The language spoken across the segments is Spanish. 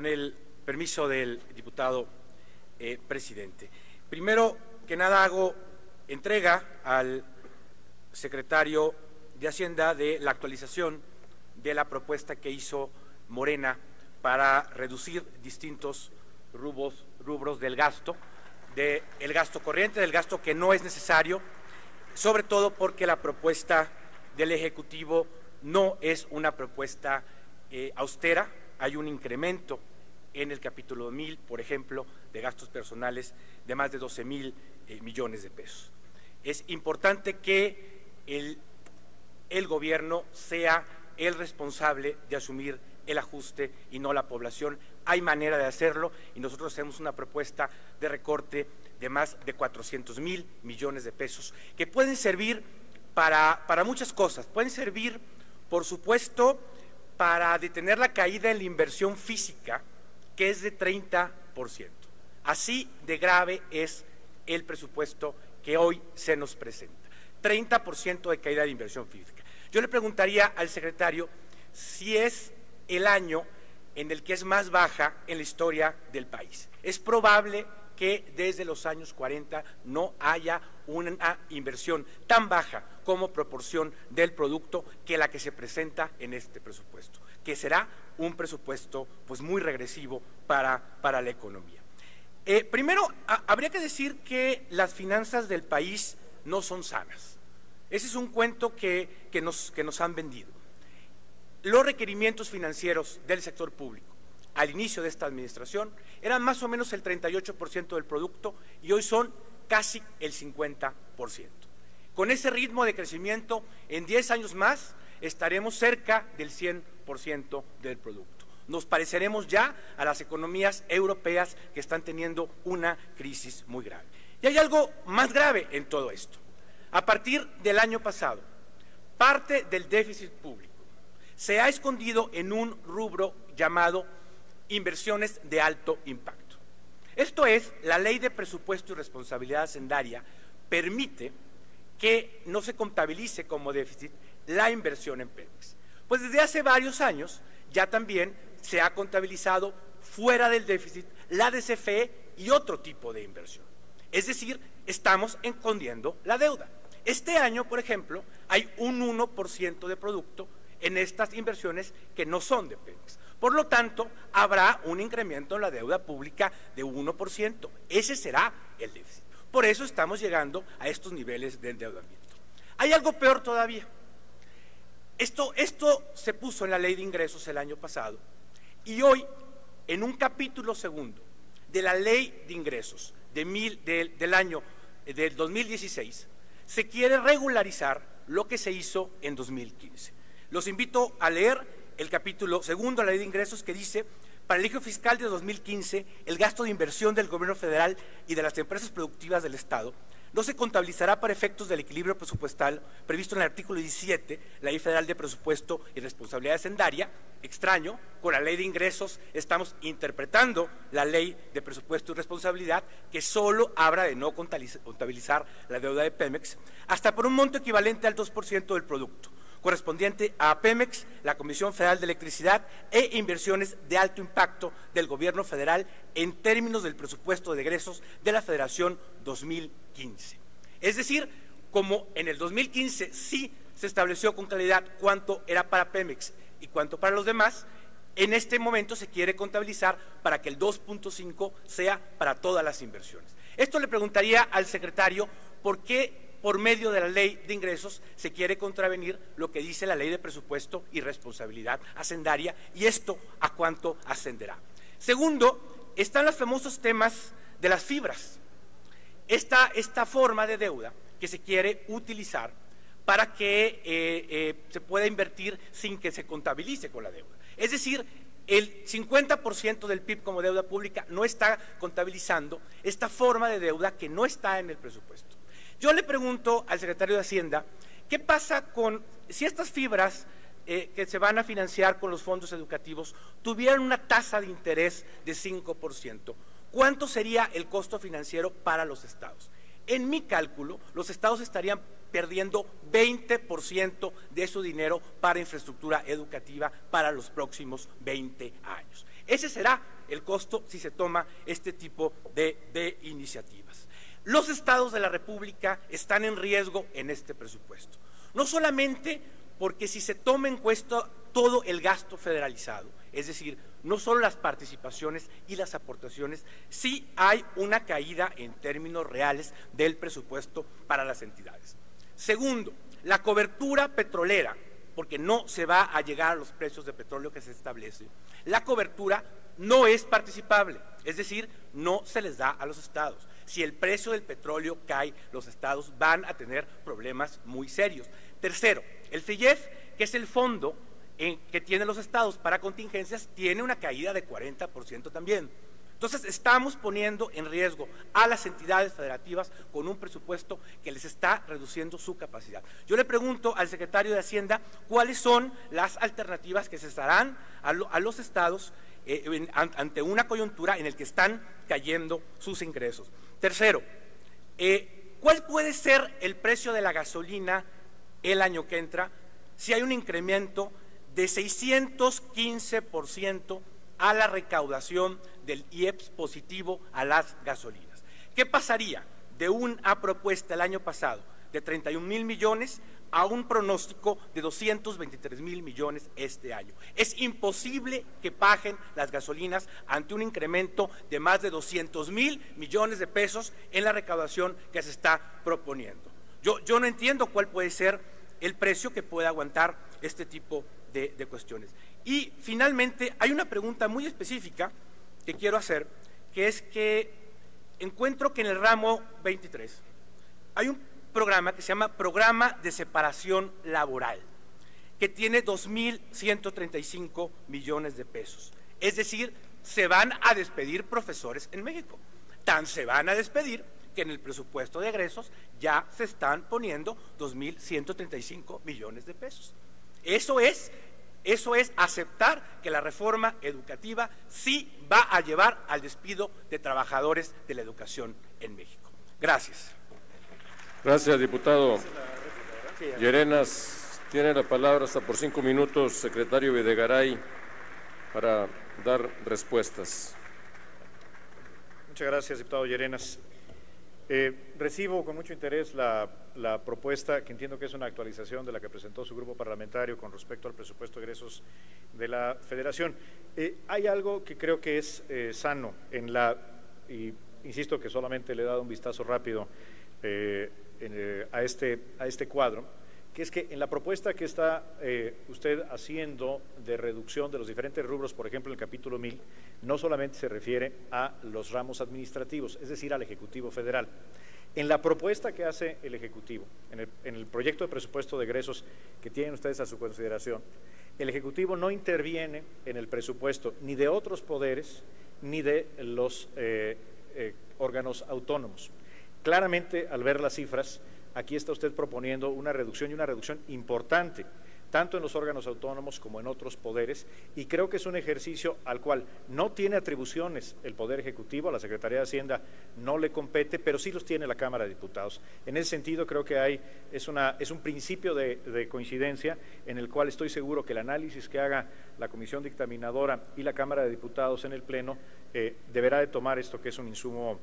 Con el permiso del diputado presidente. Primero que nada hago entrega al secretario de Hacienda de la actualización de la propuesta que hizo Morena para reducir distintos rubros del gasto corriente, del gasto que no es necesario, sobre todo porque la propuesta del Ejecutivo no es una propuesta austera. Hay un incremento en el capítulo 1000, por ejemplo, de gastos personales de más de 12,000 millones de pesos. Es importante que el gobierno sea el responsable de asumir el ajuste y no la población. Hay manera de hacerlo y nosotros hacemos una propuesta de recorte de más de 400,000 millones de pesos que pueden servir para muchas cosas. Pueden servir, por supuesto, para detener la caída en la inversión física, que es de 30%. Así de grave es el presupuesto que hoy se nos presenta. 30% de caída de inversión física. Yo le preguntaría al secretario si es el año en el que es más baja en la historia del país. Es probable que desde los años 40 no haya una inversión tan baja como proporción del producto que la que se presenta en este presupuesto, que será un presupuesto pues muy regresivo para la economía. Primero, habría que decir que las finanzas del país no son sanas. Ese es un cuento que nos han vendido. Los requerimientos financieros del sector público al inicio de esta administración eran más o menos el 38% del producto y hoy son casi el 50%. Con ese ritmo de crecimiento, en 10 años más estaremos cerca del 100% del producto. Nos pareceremos ya a las economías europeas que están teniendo una crisis muy grave. Y hay algo más grave en todo esto. A partir del año pasado, parte del déficit público se ha escondido en un rubro llamado inversiones de alto impacto. Esto es, la Ley de Presupuesto y Responsabilidad Hacendaria permite que no se contabilice como déficit la inversión en Pemex. Pues desde hace varios años ya también se ha contabilizado fuera del déficit la de CFE y otro tipo de inversión. Es decir, estamos escondiendo la deuda. Este año, por ejemplo, hay un 1% de producto en estas inversiones que no son de Pemex. Por lo tanto, habrá un incremento en la deuda pública de 1%. Ese será el déficit. Por eso estamos llegando a estos niveles de endeudamiento. Hay algo peor todavía. Esto se puso en la Ley de Ingresos el año pasado y hoy, en un capítulo segundo de la Ley de Ingresos del año del 2016, se quiere regularizar lo que se hizo en 2015. Los invito a leer el capítulo segundo de la Ley de Ingresos que dice: para el ejercicio fiscal de 2015, el gasto de inversión del gobierno federal y de las empresas productivas del Estado no se contabilizará para efectos del equilibrio presupuestal previsto en el artículo 17, la Ley Federal de Presupuesto y Responsabilidad Hacendaria. Extraño, con la Ley de Ingresos estamos interpretando la Ley de Presupuesto y Responsabilidad, que solo habla de no contabilizar la deuda de Pemex, hasta por un monto equivalente al 2% del producto, correspondiente a Pemex, la Comisión Federal de Electricidad e inversiones de alto impacto del gobierno federal en términos del presupuesto de egresos de la Federación 2015. Es decir, como en el 2015 sí se estableció con claridad cuánto era para Pemex y cuánto para los demás, en este momento se quiere contabilizar para que el 2.5 sea para todas las inversiones. Esto le preguntaría al secretario por qué por medio de la Ley de Ingresos se quiere contravenir lo que dice la Ley de Presupuesto y Responsabilidad Hacendaria, y esto a cuánto ascenderá. Segundo, están los famosos temas de las fibras. Esta forma de deuda que se quiere utilizar para que se pueda invertir sin que se contabilice con la deuda. Es decir, el 50% del PIB como deuda pública no está contabilizando esta forma de deuda que no está en el presupuesto. Yo le pregunto al secretario de Hacienda, ¿qué pasa si estas fibras que se van a financiar con los fondos educativos tuvieran una tasa de interés de 5%? ¿Cuánto sería el costo financiero para los estados? En mi cálculo, los estados estarían perdiendo 20% de su dinero para infraestructura educativa para los próximos 20 años. Ese será el costo si se toma este tipo de iniciativas. Los estados de la República están en riesgo en este presupuesto, no solamente porque si se toma en cuenta todo el gasto federalizado, es decir, no solo las participaciones y las aportaciones, sí hay una caída en términos reales del presupuesto para las entidades. Segundo, la cobertura petrolera, porque no se va a llegar a los precios de petróleo que se establece, la cobertura no es participable, es decir, no se les da a los estados. Si el precio del petróleo cae, los estados van a tener problemas muy serios. Tercero, el FIEF, que es el fondo que tienen los estados para contingencias, tiene una caída de 40% también. Entonces estamos poniendo en riesgo a las entidades federativas con un presupuesto que les está reduciendo su capacidad. Yo le pregunto al secretario de Hacienda cuáles son las alternativas que se darán a los estados ante una coyuntura en la que están cayendo sus ingresos. Tercero, ¿cuál puede ser el precio de la gasolina el año que entra si hay un incremento de 615% a la recaudación del IEPS positivo a las gasolinas? ¿Qué pasaría de una propuesta el año pasado de 31,000 millones a un pronóstico de 223,000 millones este año? Es imposible que bajen las gasolinas ante un incremento de más de 200,000 millones de pesos en la recaudación que se está proponiendo. Yo no entiendo cuál puede ser el precio que pueda aguantar este tipo de cuestiones. Y finalmente hay una pregunta muy específica que quiero hacer, que es que encuentro que en el ramo 23 hay un programa que se llama Programa de Separación Laboral, que tiene 2,135 millones de pesos. Es decir, se van a despedir profesores en México. Tan se van a despedir que en el presupuesto de egresos ya se están poniendo 2,135 millones de pesos. Eso es aceptar que la reforma educativa sí va a llevar al despido de trabajadores de la educación en México. Gracias. Gracias, diputado Llerenas. Tiene la palabra hasta por 5 minutos, secretario Videgaray, para dar respuestas. Muchas gracias, diputado Llerenas. Recibo con mucho interés la propuesta, que entiendo que es una actualización de la que presentó su grupo parlamentario con respecto al presupuesto de egresos de la Federación. Hay algo que creo que es sano y insisto que solamente le he dado un vistazo rápido a este cuadro, que es que en la propuesta que está usted haciendo de reducción de los diferentes rubros, por ejemplo, en el capítulo 1000, no solamente se refiere a los ramos administrativos, es decir, al Ejecutivo Federal. En la propuesta que hace el Ejecutivo, en el proyecto de presupuesto de egresos que tienen ustedes a su consideración, el Ejecutivo no interviene en el presupuesto ni de otros poderes ni de los órganos autónomos. Claramente, al ver las cifras, aquí está usted proponiendo una reducción y una reducción importante, tanto en los órganos autónomos como en otros poderes, y creo que es un ejercicio al cual no tiene atribuciones el Poder Ejecutivo, a la Secretaría de Hacienda no le compete, pero sí los tiene la Cámara de Diputados. En ese sentido, creo que es un principio de coincidencia en el cual estoy seguro que el análisis que haga la Comisión Dictaminadora y la Cámara de Diputados en el Pleno deberá de tomar esto, que es un insumo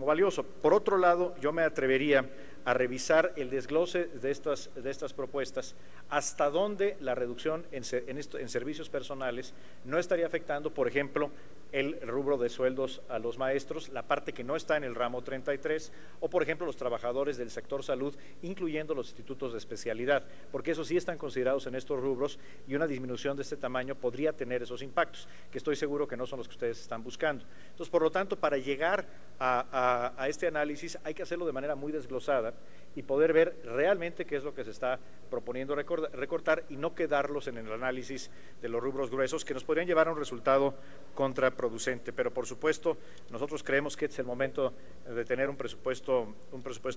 valioso. Por otro lado, yo me atrevería a revisar el desglose de estas propuestas, hasta dónde la reducción en servicios personales no estaría afectando, por ejemplo, el rubro de sueldos a los maestros, la parte que no está en el ramo 33, o por ejemplo los trabajadores del sector salud, incluyendo los institutos de especialidad, porque esos sí están considerados en estos rubros y una disminución de este tamaño podría tener esos impactos, que estoy seguro que no son los que ustedes están buscando. Entonces, por lo tanto, para llegar a este análisis hay que hacerlo de manera muy desglosada y poder ver realmente qué es lo que se está proponiendo recortar y no quedarlos en el análisis de los rubros gruesos que nos podrían llevar a un resultado contraproducente. Pero por supuesto nosotros creemos que este es el momento de tener un presupuesto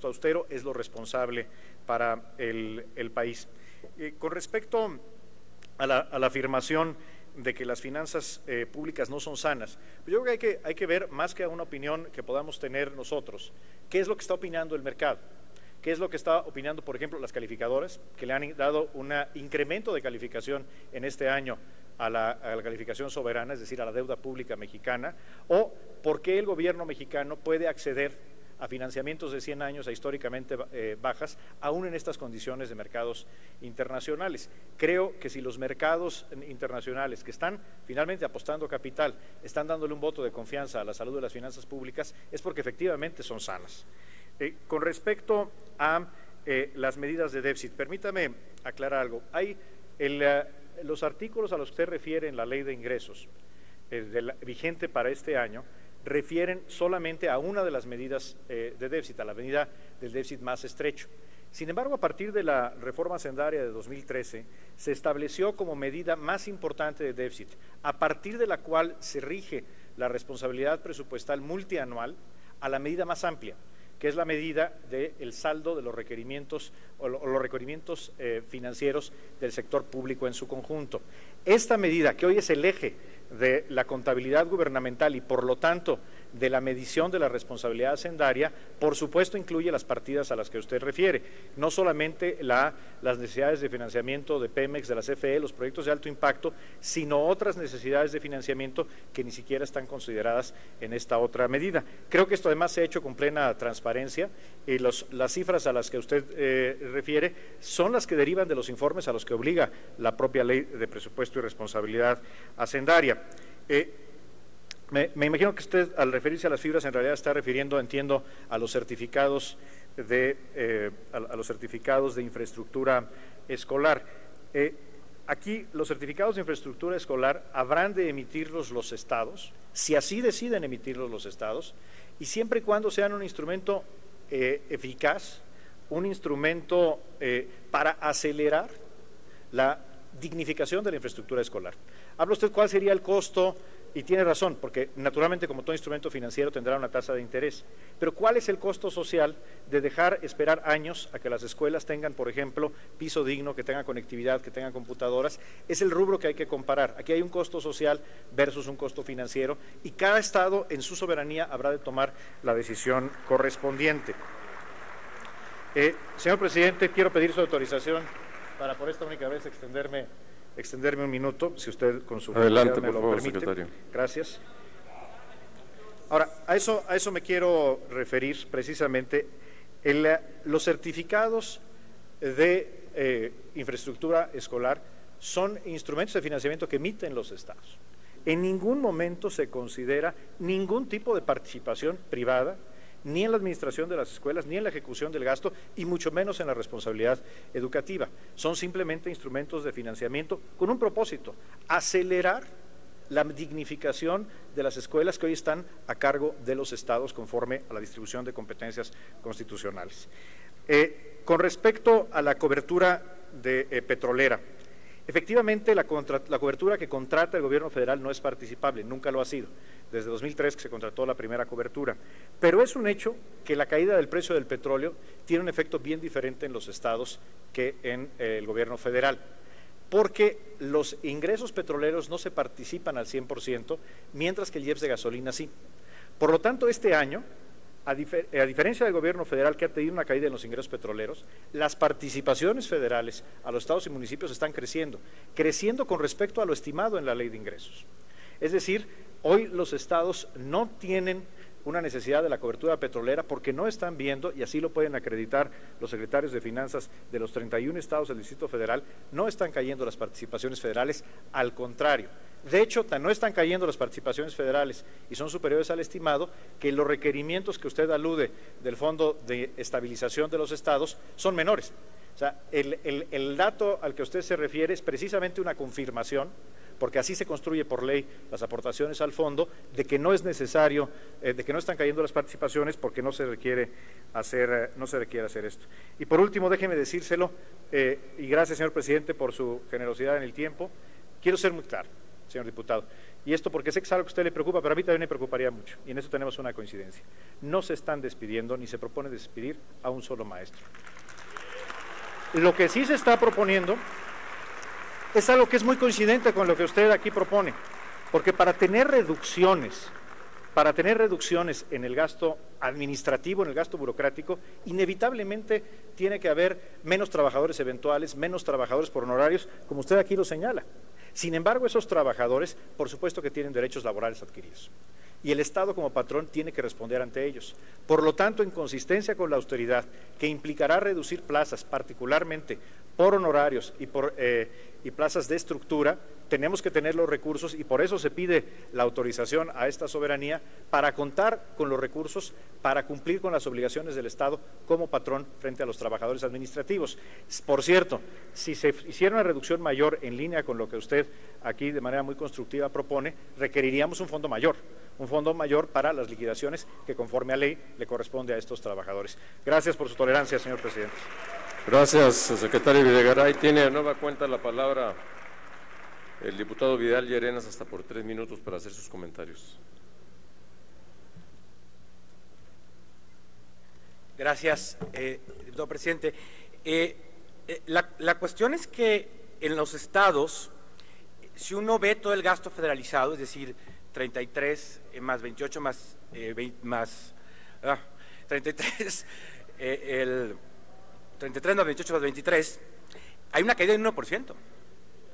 austero, es lo responsable para el país. Con respecto a la afirmación de que las finanzas públicas no son sanas, yo creo que hay que ver, más que a una opinión que podamos tener nosotros, qué es lo que está opinando el mercado. ¿Qué es lo que está opinando, por ejemplo, las calificadoras, que le han dado un incremento de calificación en este año a la calificación soberana, es decir, a la deuda pública mexicana, o por qué el gobierno mexicano puede acceder a financiamientos de 100 años a históricamente bajas, aún en estas condiciones de mercados internacionales. Creo que si los mercados internacionales que están finalmente apostando capital, están dándole un voto de confianza a la salud de las finanzas públicas, es porque efectivamente son sanas. Con respecto a las medidas de déficit, permítame aclarar algo. Hay los artículos a los que usted refiere en la Ley de Ingresos, vigente para este año, refieren solamente a una de las medidas de déficit, a la medida del déficit más estrecho. Sin embargo, a partir de la reforma hacendaria de 2013, se estableció como medida más importante de déficit, a partir de la cual se rige la responsabilidad presupuestal multianual, a la medida más amplia, que es la medida del saldo de los requerimientos o los requerimientos financieros del sector público en su conjunto. Esta medida, que hoy es el eje de la contabilidad gubernamental y por lo tanto de la medición de la responsabilidad hacendaria, por supuesto incluye las partidas a las que usted refiere, no solamente las necesidades de financiamiento de Pemex, de la CFE, los proyectos de alto impacto, sino otras necesidades de financiamiento que ni siquiera están consideradas en esta otra medida. Creo que esto además se ha hecho con plena transparencia y las cifras a las que usted refiere son las que derivan de los informes a los que obliga la propia Ley de Presupuesto y Responsabilidad Hacendaria. Me imagino que usted, al referirse a las fibras, en realidad está refiriendo, entiendo, a los certificados de infraestructura escolar. Aquí los certificados de infraestructura escolar habrán de emitirlos los estados, si así deciden emitirlos los estados, y siempre y cuando sean un instrumento eficaz, un instrumento para acelerar la dignificación de la infraestructura escolar. Habla usted cuál sería el costo, y tiene razón, porque naturalmente como todo instrumento financiero tendrá una tasa de interés, pero ¿cuál es el costo social de dejar esperar años a que las escuelas tengan, por ejemplo, piso digno, que tengan conectividad, que tengan computadoras? Es el rubro que hay que comparar. Aquí hay un costo social versus un costo financiero y cada estado en su soberanía habrá de tomar la decisión correspondiente. Señor presidente, quiero pedir su autorización para por esta única vez extenderme un minuto, si usted con su adelante, me lo por favor, permite. secretario. Gracias. Ahora, a eso me quiero referir precisamente. Los certificados de infraestructura escolar son instrumentos de financiamiento que emiten los estados. En ningún momento se considera ningún tipo de participación privada, ni en la administración de las escuelas, ni en la ejecución del gasto, y mucho menos en la responsabilidad educativa. Son simplemente instrumentos de financiamiento con un propósito: acelerar la dignificación de las escuelas que hoy están a cargo de los estados conforme a la distribución de competencias constitucionales. Con respecto a la cobertura petrolera, efectivamente la cobertura que contrata el gobierno federal no es participable, nunca lo ha sido, desde 2003 que se contrató la primera cobertura, pero es un hecho que la caída del precio del petróleo tiene un efecto bien diferente en los estados que en el gobierno federal, porque los ingresos petroleros no se participan al 100%, mientras que el IEPS de gasolina sí. Por lo tanto, este año, a diferencia del gobierno federal, que ha tenido una caída en los ingresos petroleros, las participaciones federales a los estados y municipios están creciendo con respecto a lo estimado en la Ley de Ingresos. Es decir, hoy los estados no tienen una necesidad de la cobertura petrolera porque no están viendo, y así lo pueden acreditar los secretarios de Finanzas de los 31 estados del Distrito Federal, no están cayendo las participaciones federales, al contrario. De hecho, no están cayendo las participaciones federales y son superiores al estimado, que los requerimientos que usted alude del Fondo de Estabilización de los Estados son menores. O sea, el dato al que usted se refiere es precisamente una confirmación, porque así se construye por ley las aportaciones al fondo, de que no es necesario, de que no están cayendo las participaciones porque no se requiere hacer esto. Y por último, déjeme decírselo, y gracias, señor presidente, por su generosidad en el tiempo, quiero ser muy claro, señor diputado, y esto porque sé que es algo que a usted le preocupa, pero a mí también me preocuparía mucho, y en eso tenemos una coincidencia. No se están despidiendo, ni se propone despedir a un solo maestro. Lo que sí se está proponiendo es algo que es muy coincidente con lo que usted aquí propone, porque para tener reducciones en el gasto administrativo, en el gasto burocrático, inevitablemente tiene que haber menos trabajadores eventuales, menos trabajadores por honorarios, como usted aquí lo señala. Sin embargo, esos trabajadores, por supuesto que tienen derechos laborales adquiridos. Y el Estado como patrón tiene que responder ante ellos. Por lo tanto, en consistencia con la austeridad, que implicará reducir plazas, particularmente por honorarios y plazas de estructura, tenemos que tener los recursos y por eso se pide la autorización a esta soberanía para contar con los recursos para cumplir con las obligaciones del Estado como patrón frente a los trabajadores administrativos. Por cierto, si se hiciera una reducción mayor en línea con lo que usted aquí de manera muy constructiva propone, requeriríamos un fondo mayor para las liquidaciones que conforme a ley le corresponde a estos trabajadores. Gracias por su tolerancia, señor presidente. Gracias, secretario Videgaray. Tiene de nueva cuenta la palabra el diputado Vidal Llerenas, hasta por 3 minutos para hacer sus comentarios. Gracias, diputado presidente. La cuestión es que en los estados, si uno ve todo el gasto federalizado, es decir, 33 más 28 más 33, el 33 más 28 más 23, hay una caída del 1%.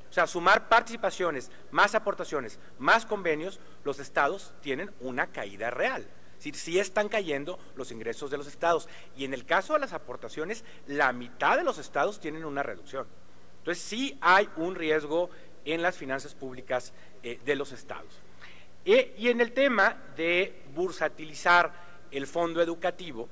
O sea, sumar participaciones, más aportaciones, más convenios, los estados tienen una caída real. Sí están cayendo los ingresos de los estados. Y en el caso de las aportaciones, la mitad de los estados tienen una reducción. Entonces, sí hay un riesgo en las finanzas públicas de los estados. Y en el tema de bursatilizar el fondo educativo,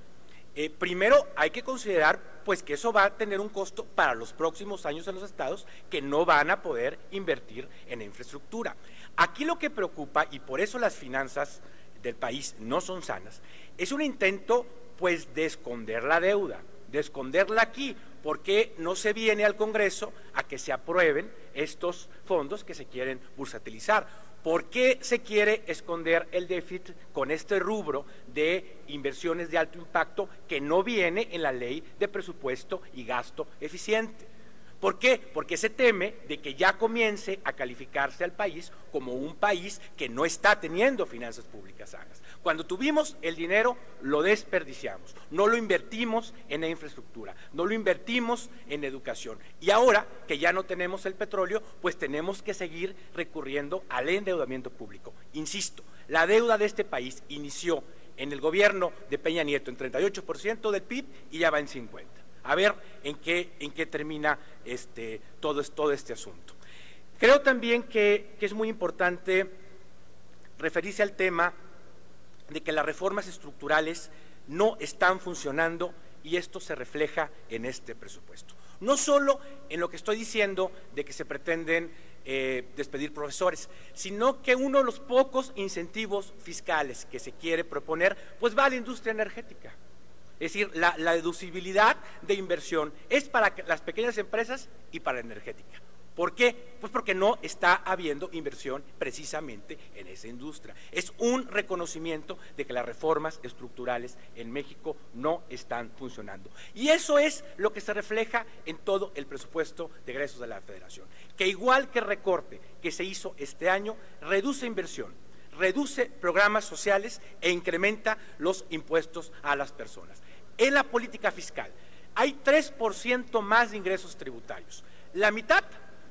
primero hay que considerar pues que eso va a tener un costo para los próximos años en los estados que no van a poder invertir en infraestructura. Aquí lo que preocupa, y por eso las finanzas del país no son sanas, es un intento pues de esconder la deuda, de esconderla aquí, porque no se viene al Congreso a que se aprueben estos fondos que se quieren bursatilizar. ¿Por qué se quiere esconder el déficit con este rubro de inversiones de alto impacto que no viene en la ley de presupuesto y gasto eficiente? ¿Por qué? Porque se teme de que ya comience a calificarse al país como un país que no está teniendo finanzas públicas sanas. Cuando tuvimos el dinero, lo desperdiciamos, no lo invertimos en la infraestructura, no lo invertimos en educación. Y ahora que ya no tenemos el petróleo, pues tenemos que seguir recurriendo al endeudamiento público. Insisto, la deuda de este país inició en el gobierno de Peña Nieto en 38% del PIB y ya va en 50%. A ver en qué termina todo este asunto. Creo también que es muy importante referirse al tema de que las reformas estructurales no están funcionando y esto se refleja en este presupuesto. No solo en lo que estoy diciendo de que se pretenden despedir profesores, sino que uno de los pocos incentivos fiscales que se quiere proponer pues va a la industria energética. Es decir, la deducibilidad de inversión es para las pequeñas empresas y para la energética. ¿Por qué? Pues porque no está habiendo inversión precisamente en esa industria. Es un reconocimiento de que las reformas estructurales en México no están funcionando. Y eso es lo que se refleja en todo el presupuesto de egresos de la Federación. Que igual que el recorte que se hizo este año, reduce inversión, reduce programas sociales e incrementa los impuestos a las personas. En la política fiscal hay 3% más de ingresos tributarios. La mitad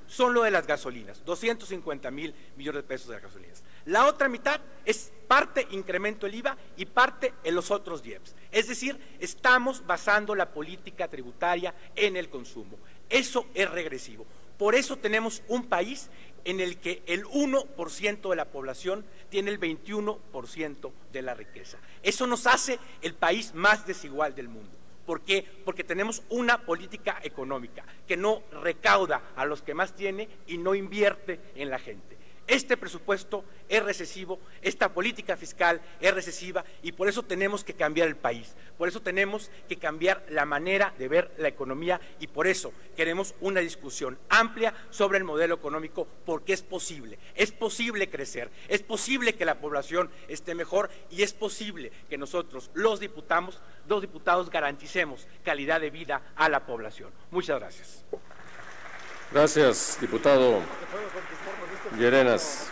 son lo de las gasolinas, 250,000 millones de pesos de las gasolinas. La otra mitad es parte incremento el IVA y parte en los otros IEPS. Es decir, estamos basando la política tributaria en el consumo. Eso es regresivo. Por eso tenemos un país en el que el 1% de la población tiene el 21% de la riqueza. Eso nos hace el país más desigual del mundo. ¿Por qué? Porque tenemos una política económica que no recauda a los que más tiene y no invierte en la gente. Este presupuesto es recesivo, esta política fiscal es recesiva y por eso tenemos que cambiar el país, por eso tenemos que cambiar la manera de ver la economía y por eso queremos una discusión amplia sobre el modelo económico porque es posible crecer, es posible que la población esté mejor y es posible que nosotros, los diputados, garanticemos calidad de vida a la población. Muchas gracias. Gracias, diputado Llerenas.